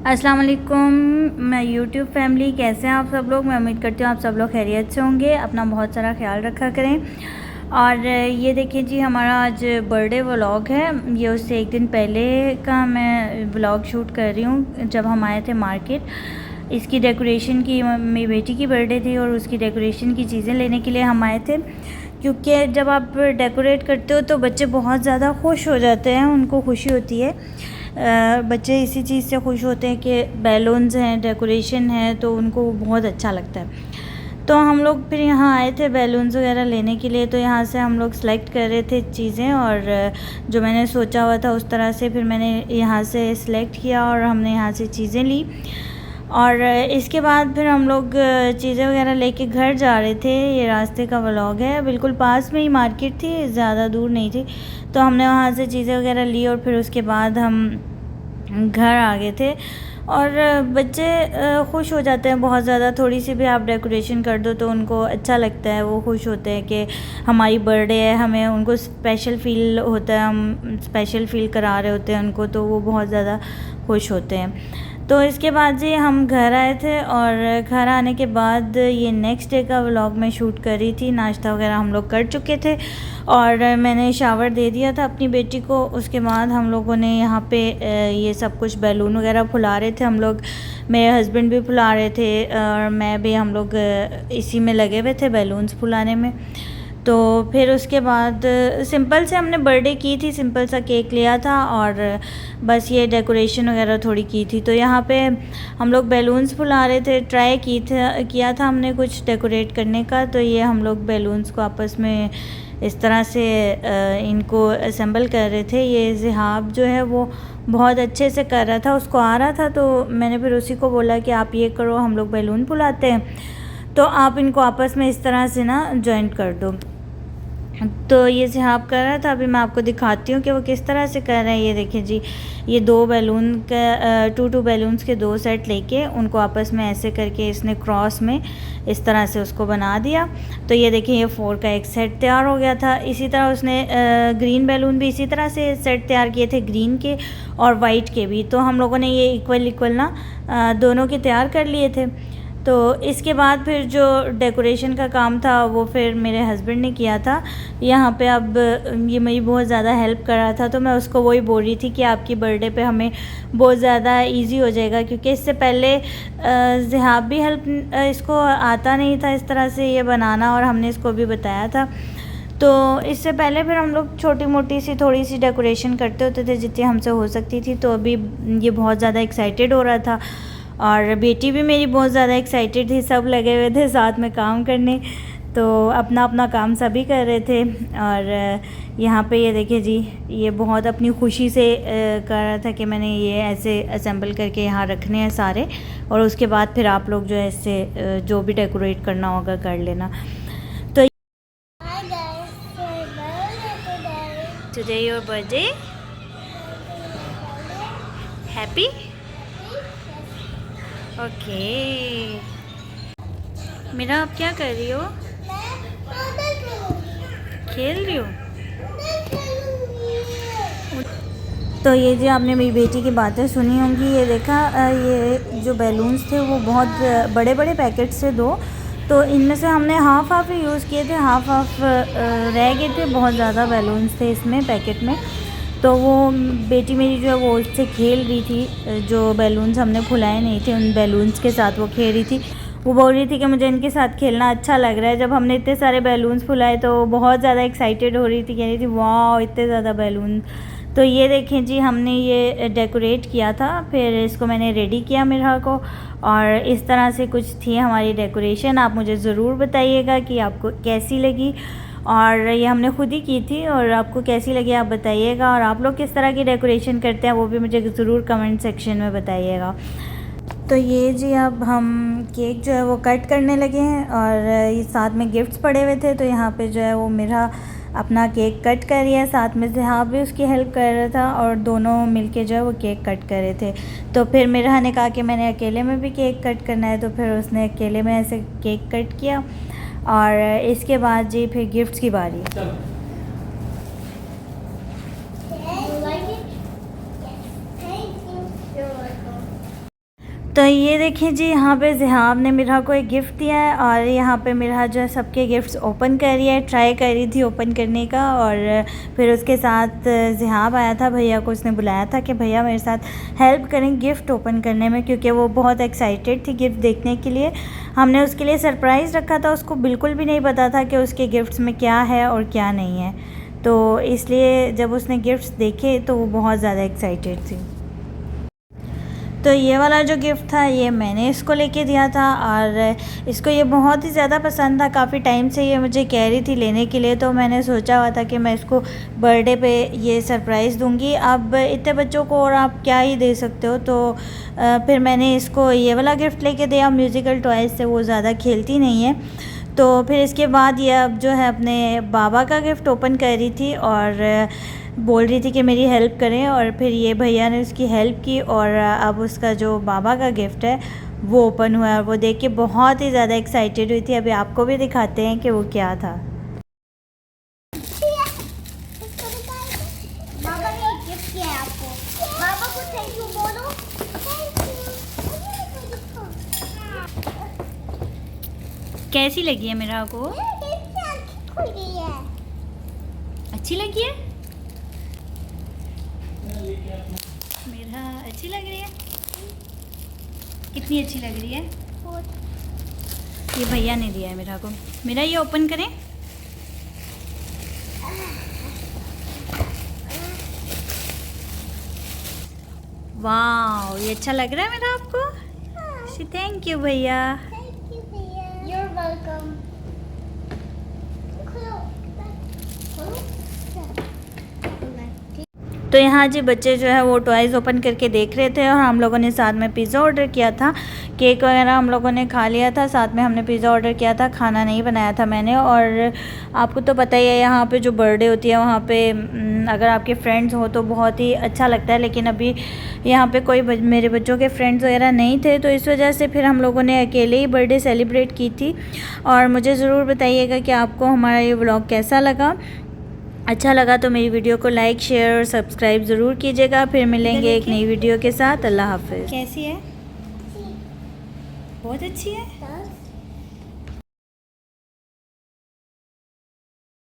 अस्सलाम वालेकुम मैं यूट्यूब फैमिली, कैसे हैं आप सब लोग। मैं उम्मीद करती हूँ आप सब लोग खैरियत से होंगे, अपना बहुत सारा ख्याल रखा करें। और ये देखिए जी, हमारा आज बर्थडे व्लॉग है। ये उससे एक दिन पहले का मैं व्लॉग शूट कर रही हूँ, जब हम आए थे मार्केट। इसकी डेकोरेशन की, मेरी बेटी की बर्थडे थी और उसकी डेकोरेशन की चीज़ें लेने के लिए हम आए थे। क्योंकि जब आप डेकोरेट करते हो तो बच्चे बहुत ज़्यादा खुश हो जाते हैं, उनको खुशी होती है। बच्चे इसी चीज़ से खुश होते हैं कि बैलून्स हैं, डेकोरेशन है, तो उनको बहुत अच्छा लगता है। तो हम लोग फिर यहाँ आए थे बैलून्स वगैरह लेने के लिए। तो यहाँ से हम लोग सेलेक्ट कर रहे थे चीज़ें, और जो मैंने सोचा हुआ था उस तरह से फिर मैंने यहाँ से सिलेक्ट किया और हमने यहाँ से चीज़ें ली। और इसके बाद फिर हम लोग चीज़ें वगैरह लेके घर जा रहे थे। ये रास्ते का व्लॉग है, बिल्कुल पास में ही मार्केट थी, ज़्यादा दूर नहीं थी। तो हमने वहाँ से चीज़ें वगैरह ली और फिर उसके बाद हम घर आ गए थे। और बच्चे खुश हो जाते हैं बहुत ज़्यादा, थोड़ी सी भी आप डेकोरेशन कर दो तो उनको अच्छा लगता है। वो खुश होते हैं कि हमारी बर्थडे है, हमें उनको स्पेशल फ़ील होता है, हम स्पेशल फ़ील करा रहे होते हैं उनको, तो वो बहुत ज़्यादा खुश होते हैं। तो इसके बाद जी हम घर आए थे, और घर आने के बाद ये नेक्स्ट डे का व्लॉग मैं शूट कर रही थी। नाश्ता वगैरह हम लोग कर चुके थे और मैंने शावर दे दिया था अपनी बेटी को। उसके बाद हम लोगों ने यहाँ पे ये सब कुछ बैलून वगैरह फुला रहे थे हम लोग। मेरे हस्बैंड भी फुला रहे थे और मैं भी, हम लोग इसी में लगे हुए थे बैलून्स फुलाने में। तो फिर उसके बाद सिंपल से हमने बर्थडे की थी, सिंपल सा केक लिया था और बस ये डेकोरेशन वगैरह थोड़ी की थी। तो यहाँ पे हम लोग बैलून्स फुला रहे थे, ट्राई किया था हमने कुछ डेकोरेट करने का। तो ये हम लोग बैलून्स को आपस में इस तरह से इनको असेंबल कर रहे थे। ये ज़िहाब जो है वो बहुत अच्छे से कर रहा था, उसको आ रहा था। तो मैंने फिर उसी को बोला कि आप ये करो, हम लोग बैलून फुलाते हैं, तो आप इनको आपस में इस तरह से ना जॉइंट कर दो। तो ये ज़िहाब कर रहा था, अभी मैं आपको दिखाती हूँ कि वो किस तरह से कर रहे हैं। ये देखिए जी, ये दो बैलून का टू बैलून्स के दो सेट लेके उनको आपस में ऐसे करके इसने क्रॉस में इस तरह से उसको बना दिया। तो ये देखिए, ये 4 का एक सेट तैयार हो गया था। इसी तरह उसने ग्रीन बैलून भी इसी तरह से सेट तैयार किए थे, ग्रीन के और वाइट के भी। तो हम लोगों ने ये इक्वल ना दोनों के तैयार कर लिए थे। तो इसके बाद फिर जो डेकोरेशन का काम था वो फिर मेरे हस्बैंड ने किया था यहाँ पे। अब ये मेरी बहुत ज़्यादा हेल्प कर रहा था, तो मैं उसको वही बोल रही थी कि आपकी बर्थडे पे हमें बहुत ज़्यादा इजी हो जाएगा, क्योंकि इससे पहले ज़िहाब भी हेल्प इसको आता नहीं था इस तरह से ये बनाना, और हमने इसको भी बताया था। तो इससे पहले फिर हम लोग छोटी मोटी सी थोड़ी सी डेकोरेशन करते होते थे जितनी हमसे हो सकती थी। तो अभी ये बहुत ज़्यादा एक्साइटेड हो रहा था और बेटी भी मेरी बहुत ज़्यादा एक्साइटेड थी। सब लगे हुए थे साथ में काम करने, तो अपना अपना काम सभी कर रहे थे। और यहाँ पे ये देखिए जी, ये बहुत अपनी खुशी से कर रहा था कि मैंने ये ऐसे असेंबल करके यहाँ रखने हैं सारे, और उसके बाद फिर आप लोग जो है इससे जो भी डेकोरेट करना होगा कर लेना। तो today your birthday, happy, okay. मेरा आप क्या कर रही हो? खेल रही हो? तो ये जो आपने मेरी बेटी की बातें सुनी होंगी, ये देखा, ये जो बैलून्स थे वो बहुत बड़े बड़े पैकेट्स थे दो। तो इनमें से हमने हाफ़ हाफ़ ही यूज़ किए थे, हाफ़ हाफ़ रह गए थे। बहुत ज़्यादा बैलून्स थे इसमें पैकेट में। तो वो बेटी मेरी जो है वो उससे खेल रही थी, जो बैलून्स हमने फुलाए नहीं थे उन बैलून्स के साथ वो खेल रही थी। वो बोल रही थी कि मुझे इनके साथ खेलना अच्छा लग रहा है। जब हमने इतने सारे बैलून्स फुलाए तो बहुत ज़्यादा एक्साइटेड हो रही थी, कह रही थी वाह इतने ज़्यादा बैलून। तो ये देखें जी, हमने ये डेकोरेट किया था, फिर इसको मैंने रेडी किया मिरर को, और इस तरह से कुछ थी हमारी डेकोरेशन। आप मुझे ज़रूर बताइएगा कि आपको कैसी लगी, और ये हमने खुद ही की थी, और आपको कैसी लगी आप बताइएगा। और आप लोग किस तरह की डेकोरेशन करते हैं वो भी मुझे ज़रूर कमेंट सेक्शन में बताइएगा। तो ये जी, अब हम केक जो है वो कट करने लगे हैं, और ये साथ में गिफ्ट्स पड़े हुए थे। तो यहाँ पे जो है वो मेरा अपना केक कट कर रही है, साथ में ज़िहाब भी उसकी हेल्प कर रहा था, और दोनों मिलके जो है वो केक कट कर रहे थे। तो फिर मेरा ने कहा कि मैंने अकेले में भी केक कट करना है, तो फिर उसने अकेले में ऐसे केक कट किया। और इसके बाद जी फिर गिफ्ट्स की बारी। तो ये देखिए जी, यहाँ पे ज़िहाब ने मिरहा को एक गिफ्ट दिया है और यहाँ पे मिरहा जो है सबके गिफ्ट्स ओपन कर रही है, ट्राई कर रही थी ओपन करने का। और फिर उसके साथ ज़िहाब आया था, भैया को उसने बुलाया था कि भैया मेरे साथ हेल्प करें गिफ्ट ओपन करने में, क्योंकि वो बहुत एक्साइटेड थी गिफ्ट देखने के लिए। हमने उसके लिए सरप्राइज़ रखा था, उसको बिल्कुल भी नहीं पता था कि उसके गिफ्ट्स में क्या है और क्या नहीं है। तो इसलिए जब उसने गिफ्ट्स देखे तो वो बहुत ज़्यादा एक्साइटेड थी। तो ये वाला जो गिफ्ट था ये मैंने इसको लेके दिया था और इसको ये बहुत ही ज़्यादा पसंद था। काफ़ी टाइम से ये मुझे कह रही थी लेने के लिए, तो मैंने सोचा हुआ था कि मैं इसको बर्थडे पे ये सरप्राइज़ दूंगी। अब इतने बच्चों को और आप क्या ही दे सकते हो, तो फिर मैंने इसको ये वाला गिफ्ट लेके दिया। म्यूज़िकल टॉयज़ से वो ज़्यादा खेलती नहीं है। तो फिर इसके बाद ये अब जो है अपने बाबा का गिफ्ट ओपन कर रही थी और बोल रही थी कि मेरी हेल्प करें। और फिर ये भैया ने उसकी हेल्प की और अब उसका जो बाबा का गिफ्ट है वो ओपन हुआ और वो देख के बहुत ही ज़्यादा एक्साइटेड हुई थी। अभी आपको भी दिखाते हैं कि वो क्या था। बाबा ने गिफ्ट किया है आपको, बाबा को थैंक यू बोलो। कैसी लगी है मिरहा को? अच्छी लगी है मिरहा? अच्छी लग रही है? कितनी अच्छी लग रही है? ये भैया ने दिया है मिरहा को। मिरहा ये ओपन करें। वाह, ये अच्छा लग रहा है मेरा आपको? थैंक यू भैया। You're welcome. तो यहाँ जी बच्चे जो है वो टॉयज़ ओपन करके देख रहे थे और हम लोगों ने साथ में पिज़्ज़ा ऑर्डर किया था। केक वगैरह हम लोगों ने खा लिया था, साथ में हमने पिज़्ज़ा ऑर्डर किया था। खाना नहीं बनाया था मैंने। और आपको तो पता ही है यहाँ पे जो बर्थडे होती है वहाँ पे अगर आपके फ्रेंड्स हो तो बहुत ही अच्छा लगता है, लेकिन अभी यहाँ पे कोई मेरे बच्चों के फ्रेंड्स वगैरह नहीं थे, तो इस वजह से फिर हम लोगों ने अकेले ही बर्थडे सेलिब्रेट की थी। और मुझे ज़रूर बताइएगा कि आपको हमारा ये व्लॉग कैसा लगा। अच्छा लगा तो मेरी वीडियो को लाइक, शेयर और सब्सक्राइब ज़रूर कीजिएगा। फिर मिलेंगे एक नई वीडियो के साथ। अल्लाह हाफ़िज़। कैसी है? बहुत अच्छी है।